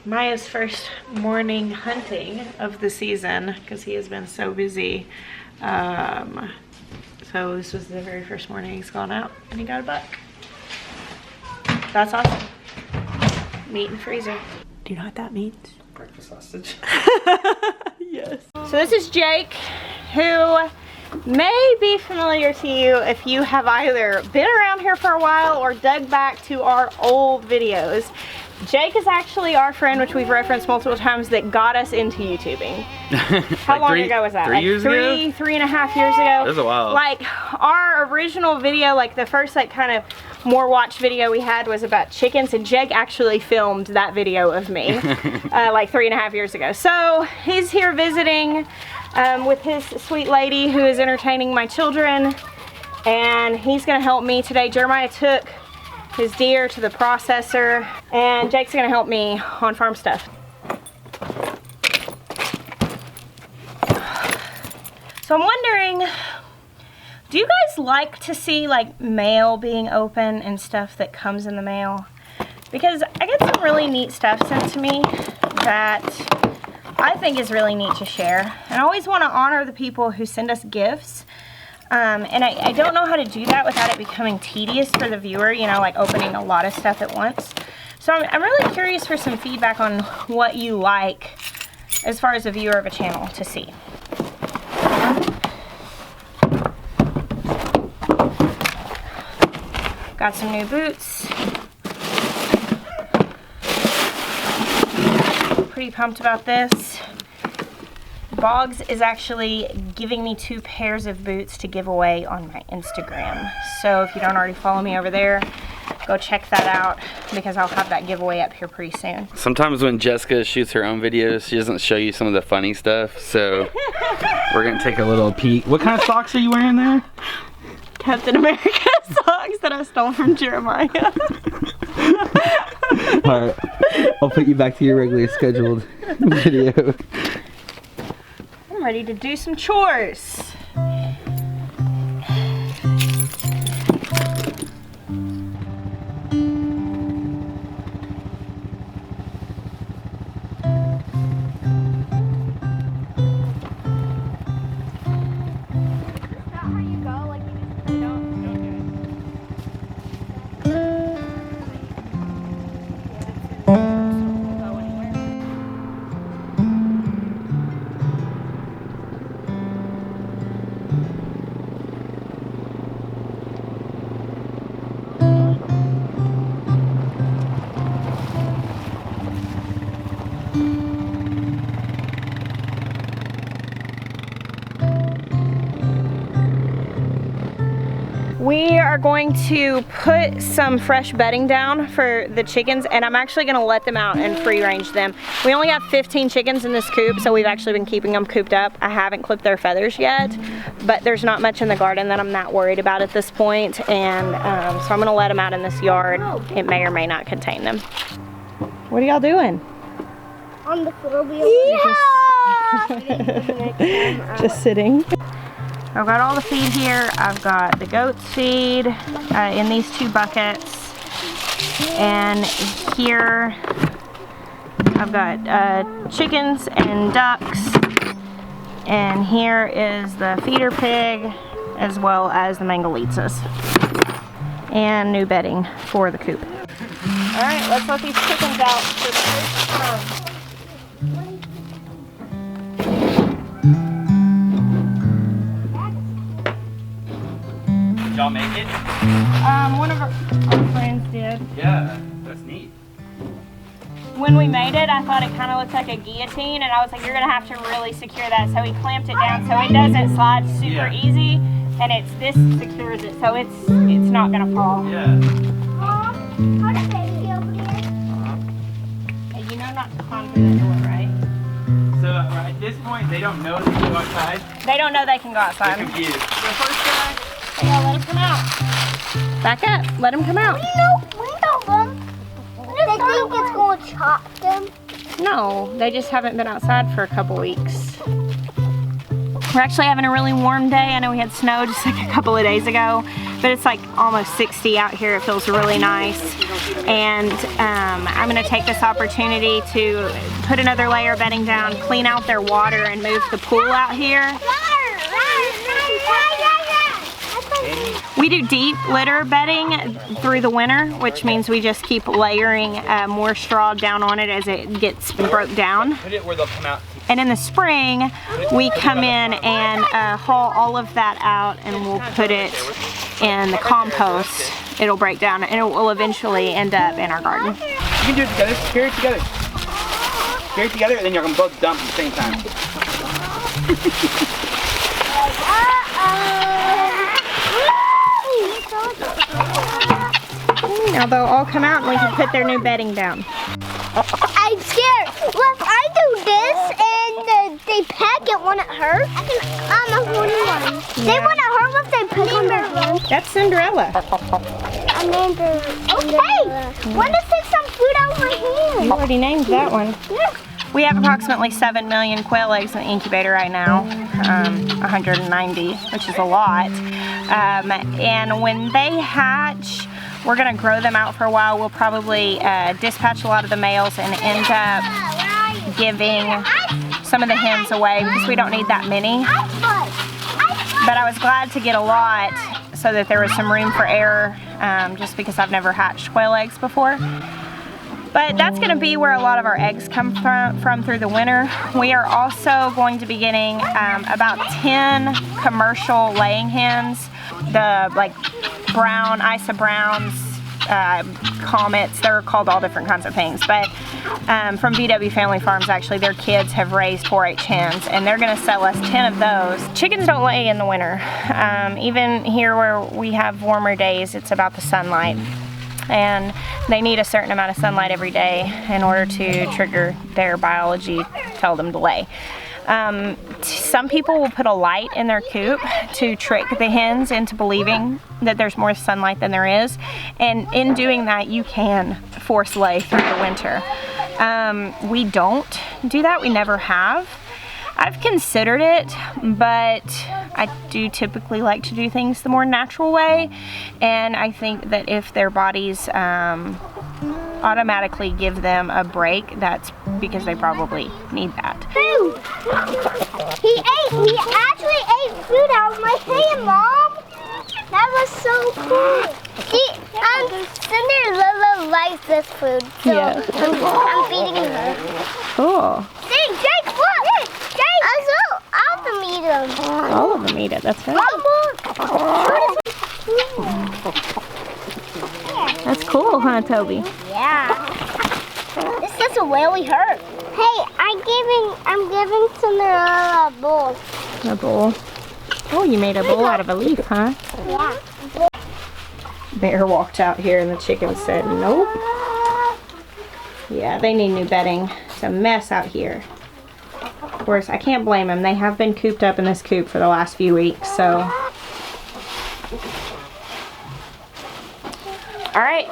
Maya's first morning hunting of the season because he has been so busy. So this was the very first morning he's gone out and he got a buck. That's awesome. Meat in the freezer. Do you know what that means? Breakfast sausage. Yes. So this is Jake, who may be familiar to you if you have either been around here for a while or dug back to our old videos. Jake is actually our friend, which we've referenced multiple times, that got us into YouTubing. How long ago was that? 3 years ago? 3.5 years ago. It was a while. Like our original video, like the first like kind of more watched video we had was about chickens, and Jake actually filmed that video of me like 3.5 years ago. So he's here visiting with his sweet lady who is entertaining my children, and he's gonna help me today. Jeremiah took his deer to the processor, and Jake's gonna help me on farm stuff. So I'm wondering, do you guys like to see like mail being open and stuff that comes in the mail? Because I get some really neat stuff sent to me that I think is really neat to share. And I always want to honor the people who send us gifts. And I don't know how to do that without it becoming tedious for the viewer, you know, like opening a lot of stuff at once. So I'm really curious for some feedback on what you like as far as a viewer of a channel to see. Got some new boots. Pretty pumped about this. Boggs is actually giving me 2 pairs of boots to give away on my Instagram. So if you don't already follow me over there, go check that out because I'll have that giveaway up here pretty soon. Sometimes when Jessica shoots her own videos, she doesn't show you some of the funny stuff. So we're gonna take a little peek. What kind of socks are you wearing there? Captain America socks that I stole from Jeremiah. Alright, I'll put you back to your regularly scheduled video. I'm ready to do some chores. We are going to put some fresh bedding down for the chickens, and I'm actually going to let them out and free range them. We only have 15 chickens in this coop, so we've actually been keeping them cooped up. I haven't clipped their feathers yet, but there's not much in the garden that I'm not worried about at this point, and so I'm going to let them out in this yard. It may or may not contain them. What are y'all doing? On the floor wheel. Yeah! Just sitting. I've got all the feed here. I've got the goat's feed in these 2 buckets. And here I've got chickens and ducks. And here is the feeder pig as well as the mangalitas. And new bedding for the coop. Alright, let's let these chickens out for the first time. Did y'all make it? One of our friends did. Yeah, that's neat. When we made it, I thought it kind of looked like a guillotine, and I was like, you're gonna have to really secure that. So he clamped it down so it doesn't slide super easy, and this secures it, so it's not gonna fall. Yeah. Mom, how does baby over here? And you know not to climb through the door, right? So at this point, they don't know they can go outside? They don't know they can go outside. They're confused. The first guy, yeah, let him come out. Back up, let him come out. We know them. They think it's going to chop them. No, they just haven't been outside for a couple weeks. We're actually having a really warm day. I know we had snow just like a couple of days ago, but it's like almost 60 out here. It feels really nice. And I'm gonna take this opportunity to put another layer of bedding down, clean out their water, and move the pool out here. We do deep litter bedding through the winter, which means we just keep layering more straw down on it as it gets broke down. Put it where they'll come out. And in the spring, we come in and haul all of that out, and we'll put it in the compost. It'll break down, and it will eventually end up in our garden. You can do it together. Carry it together. Carry it together, and then you're gonna both dump at the same time. Now they'll all come out, and we can put their new bedding down. I'm scared. Look, I do this, and they peck it. Won't it hurt? I'm a horny one. They won't hurt if they peck on their hand. That's Cinderella. Amanda. Okay. When to take some food over here? You already named that one. Yeah. We have approximately 7 million quail eggs in the incubator right now, 190, which is a lot. And when they hatch, we're gonna grow them out for a while. We'll probably dispatch a lot of the males and end up giving some of the hens away because we don't need that many. But I was glad to get a lot so that there was some room for error, just because I've never hatched quail eggs before. But that's going to be where a lot of our eggs come from through the winter. We are also going to be getting about 10 commercial laying hens. The like brown, Isa Browns, Comets, they're called all different kinds of things. But from VW Family Farms, actually, their kids have raised 4-H hens, and they're going to sell us 10 of those. Chickens don't lay in the winter. Even here where we have warmer days, it's about the sunlight. And they need a certain amount of sunlight every day in order to trigger their biology, tell them to lay. Some people will put a light in their coop to trick the hens into believing that there's more sunlight than there is. And in doing that, you can force lay through the winter. We don't do that. We never have. I've considered it, but I do typically like to do things the more natural way, and I think that if their bodies automatically give them a break, that's because they probably need that. Food! He actually ate food out of my hand, Mom! That was so cool! Cinderella likes this food, so Yeah. I'm feeding her. Cool. Jake, look! All of them eat them. All of them eat it, that's right. That's cool, huh, Toby? Yeah. This is a really hurt. Hey, I'm giving Cinderella a bowl. A bowl. Oh, you made a bowl out of a leaf, huh? Yeah. Bear walked out here and the chicken said, nope. Yeah, they need new bedding. It's a mess out here. Of course, I can't blame them. They have been cooped up in this coop for the last few weeks, so. All right,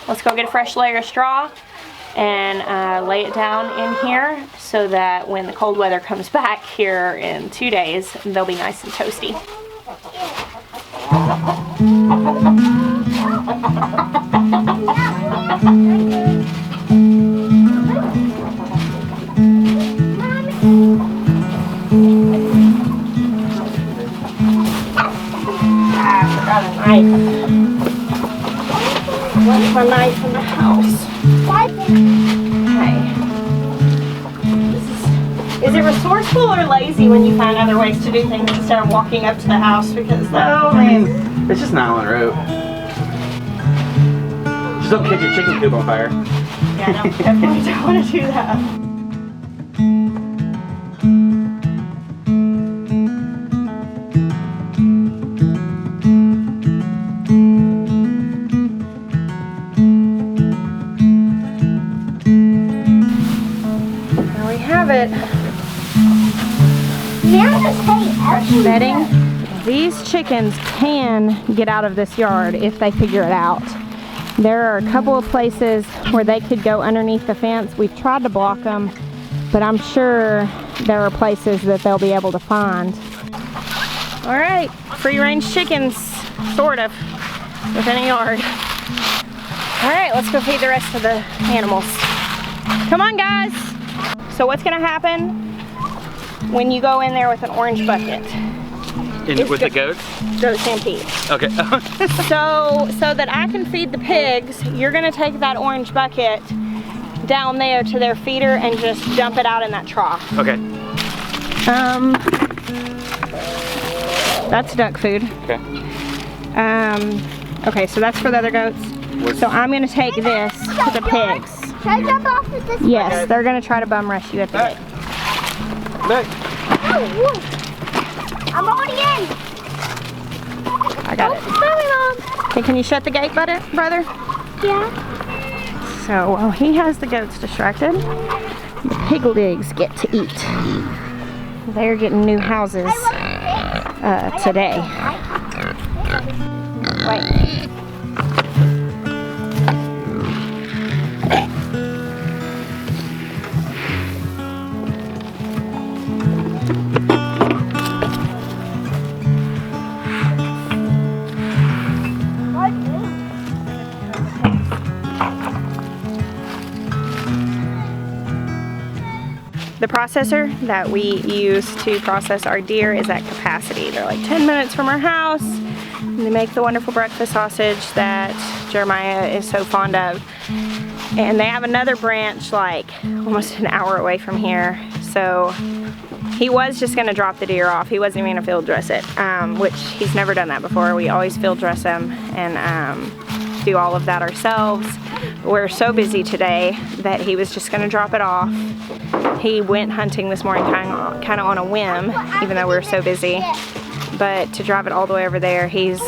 let's go get a fresh layer of straw and lay it down in here so that when the cold weather comes back here in 2 days, they'll be nice and toasty. What's my knife in the house? Okay. Is it resourceful or lazy when you find other ways to do things instead of walking up to the house? Because No, I mean, it's just not on the road. Just don't catch your chicken coop on fire. yeah, no, definitely don't want to do that. It. Fresh bedding. These chickens can get out of this yard if they figure it out. There are a couple of places where they could go underneath the fence. We've tried to block them, but I'm sure there are places that they'll be able to find. All right, free range chickens. sort of, within a yard. All right, let's go feed the rest of the animals. Come on, guys. So what's gonna happen when you go in there with an orange bucket? With the goats? Goat stampede. Okay. So that I can feed the pigs, you're gonna take that orange bucket down there to their feeder and just dump it out in that trough. Okay. That's duck food. Okay. Okay, so that's for the other goats. So I'm gonna take this to the pigs. Should I jump off with this? Yes, they're gonna try to bum rush you at the gate. Look. I'm already in. I got it. Sorry, Mom. Okay, can you shut the gate, brother? Yeah. So while he has the goats distracted, the piglings get to eat. They're getting new houses today. Wait. The processor that we use to process our deer is at capacity. They're like 10 minutes from our house. And they make the wonderful breakfast sausage that Jeremiah is so fond of. And they have another branch like almost an hour away from here. So he was just gonna drop the deer off. He wasn't even gonna field dress it, which he's never done that before. We always field dress them and do all of that ourselves. We're so busy today that he was just gonna drop it off. He went hunting this morning kind of on a whim, even though we were so busy. But to drive it all the way over there, he's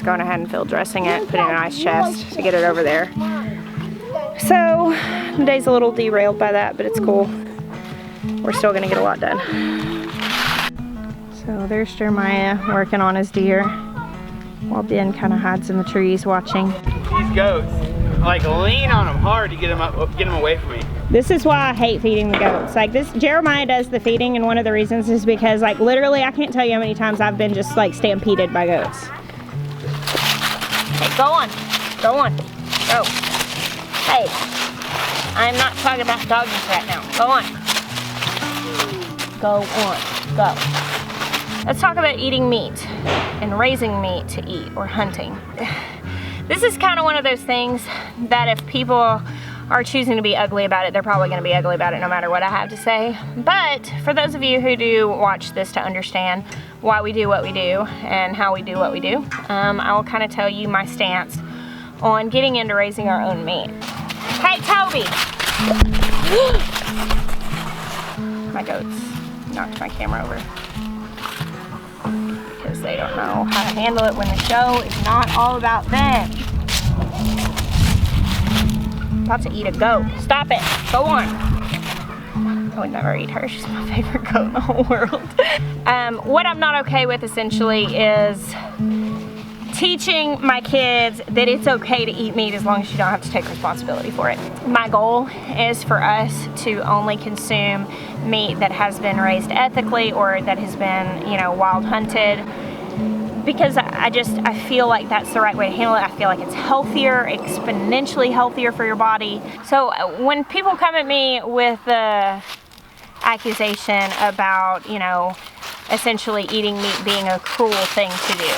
going ahead and field dressing it, putting it in an ice chest to get it over there. So the day's a little derailed by that, but it's cool. We're still gonna get a lot done. So there's Jeremiah working on his deer while Ben kind of hides in the trees watching. These goats, like lean on them hard to get them away from me. This is why I hate feeding the goats. Like this, Jeremiah does the feeding, and one of the reasons is because like literally I can't tell you how many times I've been just like stampeded by goats. Hey, go on, go. Hey, I'm not talking about doggies right now. Go on. Go. Let's talk about eating meat and raising meat to eat or hunting. This is kind of one of those things that if people are choosing to be ugly about it, they're probably going to be ugly about it no matter what I have to say. But for those of you who do watch this to understand why we do what we do and how we do what we do, I will kind of tell you my stance on getting into raising our own meat. Hey, Toby! My goats knocked my camera over because they don't know how to handle it when the show is not all about them. About to eat a goat. Stop it. Go on. I would never eat her. She's my favorite goat in the whole world. What I'm not okay with essentially is teaching my kids that it's okay to eat meat as long as you don't have to take responsibility for it. My goal is for us to only consume meat that has been raised ethically or that has been, you know, wild hunted, because I feel like that's the right way to handle it. I feel like it's healthier, exponentially healthier for your body. So when people come at me with the accusation about, you know, essentially eating meat being a cruel thing to do,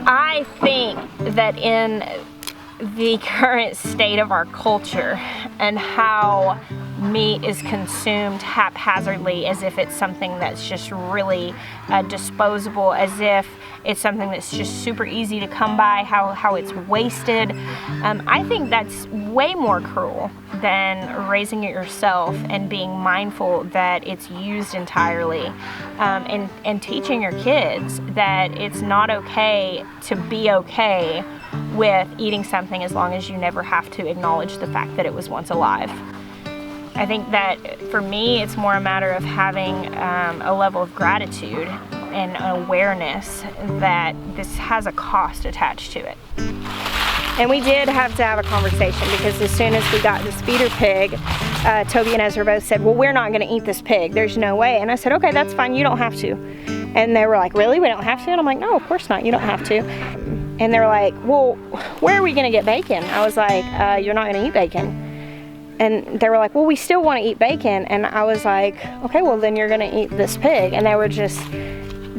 I think that in the current state of our culture and how meat is consumed haphazardly, as if it's something that's just really disposable, as if it's something that's just super easy to come by, how it's wasted. I think that's way more cruel than raising it yourself and being mindful that it's used entirely, and teaching your kids that it's not okay to be okay with eating something as long as you never have to acknowledge the fact that it was once alive. I think that for me, it's more a matter of having a level of gratitude and awareness that this has a cost attached to it. And we did have to have a conversation, because as soon as we got this feeder pig, Toby and Ezra both said, well, we're not gonna eat this pig, there's no way. And I said, okay, that's fine, you don't have to. And they were like, really, we don't have to? And I'm like, no, of course not, you don't have to. And they were like, well, where are we gonna get bacon? I was like, you're not gonna eat bacon. And they were like, well, we still wanna eat bacon. And I was like, okay, well then you're gonna eat this pig. And they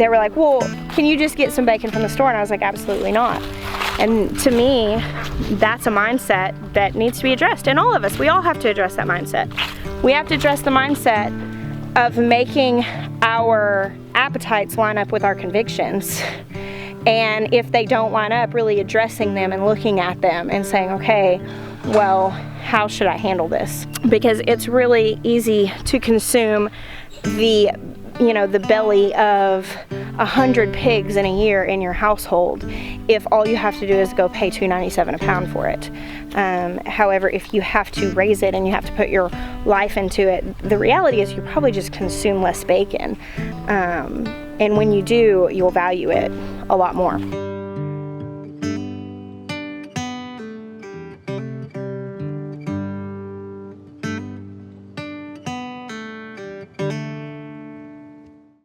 were like, well, can you just get some bacon from the store? And I was like, absolutely not. And to me, that's a mindset that needs to be addressed. And all of us, we all have to address that mindset. We have to address the mindset of making our appetites line up with our convictions. And if they don't line up, really addressing them and looking at them and saying, okay, well, how should I handle this? Because it's really easy to consume the belly of 100 pigs in a year in your household if all you have to do is go pay $2.97 a pound for it. However, if you have to raise it and you have to put your life into it, the reality is you probably just consume less bacon. And when you do, you'll value it a lot more.